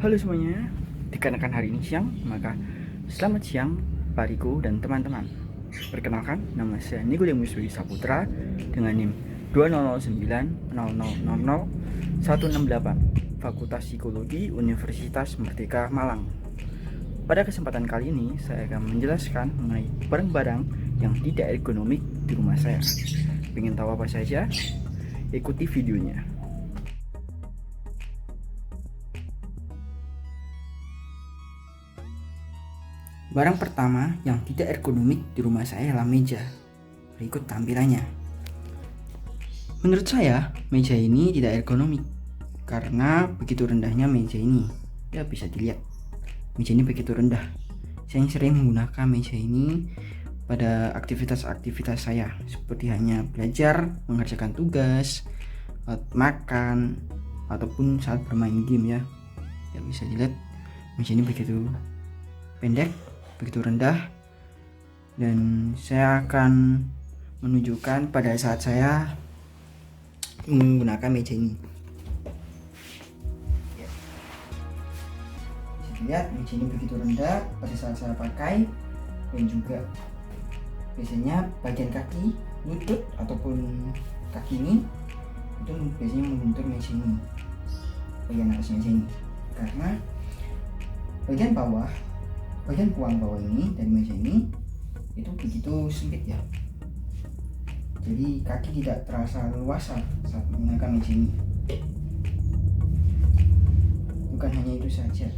Halo semuanya, dikarenakan hari ini siang, maka selamat siang Pak Riko dan teman-teman. Perkenalkan, nama saya Nikodemus Dwi Saputra dengan NIM 200900000168, Fakultas Psikologi Universitas Merdeka Malang. Pada kesempatan kali ini, saya akan menjelaskan mengenai barang-barang yang tidak ergonomik di rumah saya. Pengen tahu apa saja? Ikuti videonya. Barang pertama yang tidak ergonomik di rumah saya adalah meja. Berikut tampilannya. Menurut saya, meja ini tidak ergonomik karena begitu rendahnya meja ini. Ya, bisa dilihat. Meja ini begitu rendah. Saya sering menggunakan meja ini pada aktivitas-aktivitas saya, seperti hanya belajar, mengerjakan tugas, makan, ataupun saat bermain game ya. Ya, bisa dilihat meja ini begitu pendek, begitu rendah, dan saya akan menunjukkan pada saat saya menggunakan meja ini. Bisa dilihat meja ini begitu rendah pada saat saya pakai, dan juga biasanya bagian kaki, lutut ataupun kaki ini itu biasanya membentur meja ini, bagian atas meja ini, karena bagian puang bawah ini dari meja ini itu begitu sempit ya, jadi kaki tidak terasa luas saat menggunakan meja ini. Bukan hanya itu saja,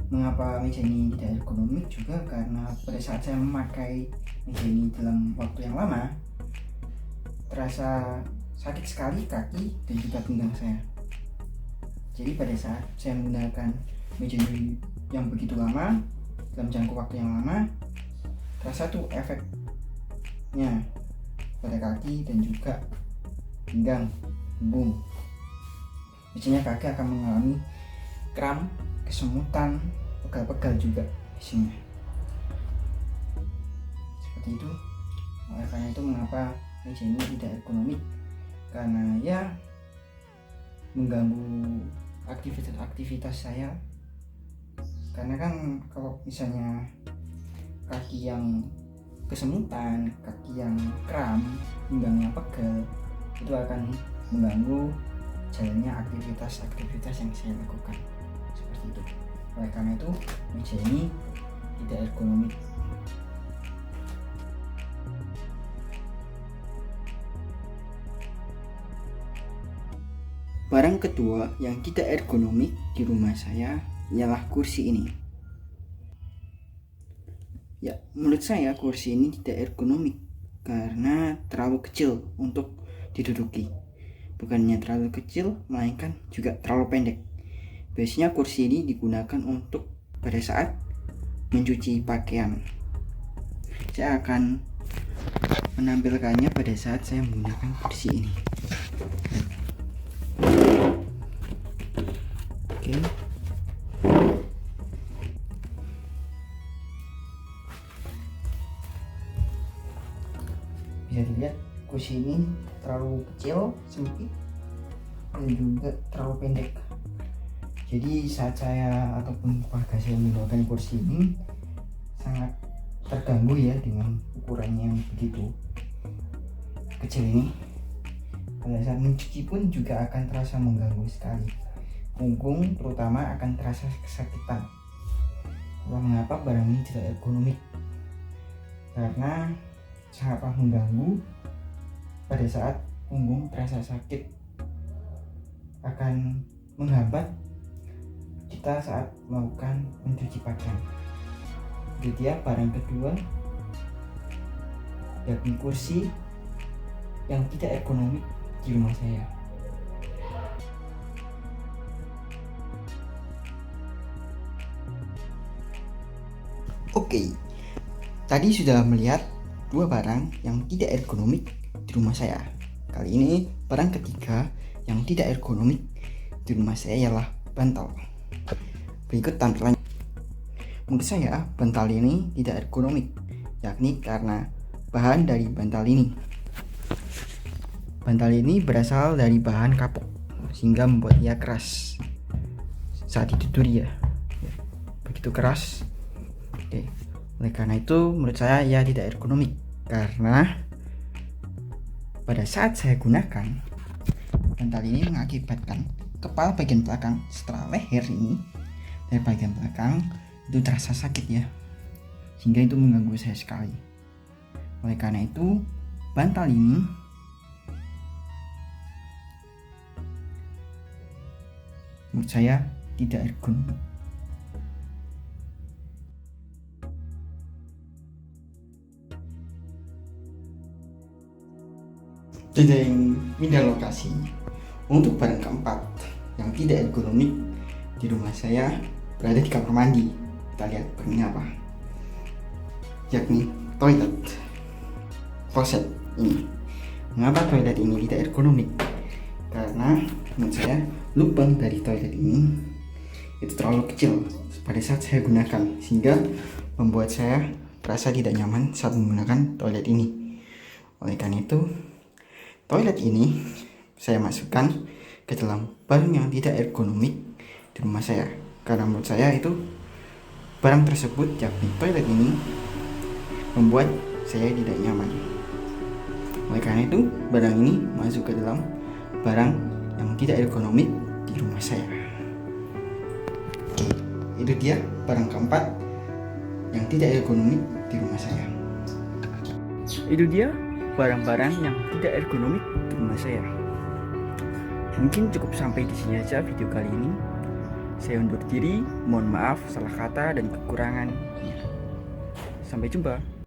mengapa meja ini tidak ergonomik juga karena pada saat saya memakai meja ini dalam waktu yang lama, terasa sakit sekali kaki dan juga pinggang saya. Jadi pada saat saya menggunakan meja ini yang begitu lama, dalam jangka waktu yang lama, terasa tuh efeknya pada kaki dan juga pinggang, punggung. Biasanya kaki akan mengalami kram, kesemutan, pegal-pegal juga biasanya. Seperti itu. Oleh karena itu mengapa meja ini tidak ergonomik, karena ya mengganggu aktivitas saya. Karena kan kalau misalnya kaki yang kesemutan, kaki yang kram, pinggangnya pegal, itu akan mengganggu jalannya aktivitas yang saya lakukan. Seperti itu. Oleh karena itu meja ini tidak ergonomik. Barang kedua yang tidak ergonomik di rumah saya ialah kursi ini. Ya, menurut saya kursi ini tidak ergonomik karena terlalu kecil untuk diduduki. Bukannya terlalu kecil, melainkan juga terlalu pendek. Biasanya kursi ini digunakan untuk pada saat mencuci pakaian. Saya akan menampilkannya pada saat saya menggunakan kursi ini. Oke. Bisa dilihat kursi ini terlalu kecil, sempit, dan juga terlalu pendek. Jadi saat saya ataupun keluarga saya menggunakan kursi ini sangat terganggu ya dengan ukurannya yang begitu kecil ini. Pada saat mencuci pun juga akan terasa mengganggu sekali. Punggung terutama akan terasa kesakitan. Mengapa barang ini tidak ergonomik? Karena sangatlah mengganggu pada saat punggung terasa sakit, akan menghambat kita saat melakukan mencuci pakaian. Jadi ya, barang kedua yakni kursi yang tidak ergonomik di rumah saya. Oke, tadi sudah melihat dua barang yang tidak ergonomik di rumah saya. Kali ini barang ketiga yang tidak ergonomik di rumah saya ialah bantal. Berikut tampilannya. Menurut saya bantal ini tidak ergonomik, yakni karena bahan dari bantal ini. Bantal ini berasal dari bahan kapuk sehingga membuat ia keras saat dituturi ya. begitu keras. Oke. Oleh karena itu menurut saya ya tidak ergonomik, karena pada saat saya gunakan bantal ini mengakibatkan kepala bagian belakang setelah leher ini dari bagian belakang itu terasa sakit ya, sehingga itu mengganggu saya sekali. Oleh karena itu bantal ini menurut saya tidak ergonomik. Tidak yang pindah lokasi. Untuk barang keempat yang tidak ergonomik di rumah saya berada di kamar mandi. Kita lihat barangnya apa, yakni toilet kloset ini. Mengapa toilet ini tidak ergonomik? Karena menurut saya lubang dari toilet ini itu terlalu kecil pada saat saya gunakan, sehingga membuat saya merasa tidak nyaman saat menggunakan toilet ini. Oleh karena itu toilet ini saya masukkan ke dalam barang yang tidak ergonomik di rumah saya, karena menurut saya itu barang tersebut, yakni toilet ini, membuat saya tidak nyaman. Oleh karena itu barang ini masuk ke dalam barang yang tidak ergonomik di rumah saya. Oke, itu dia barang keempat yang tidak ergonomik di rumah saya. Itu dia barang-barang yang tidak ergonomik di rumah saya. Mungkin cukup sampai di sini aja video kali ini. Saya undur diri, mohon maaf salah kata dan kekurangan. Sampai jumpa.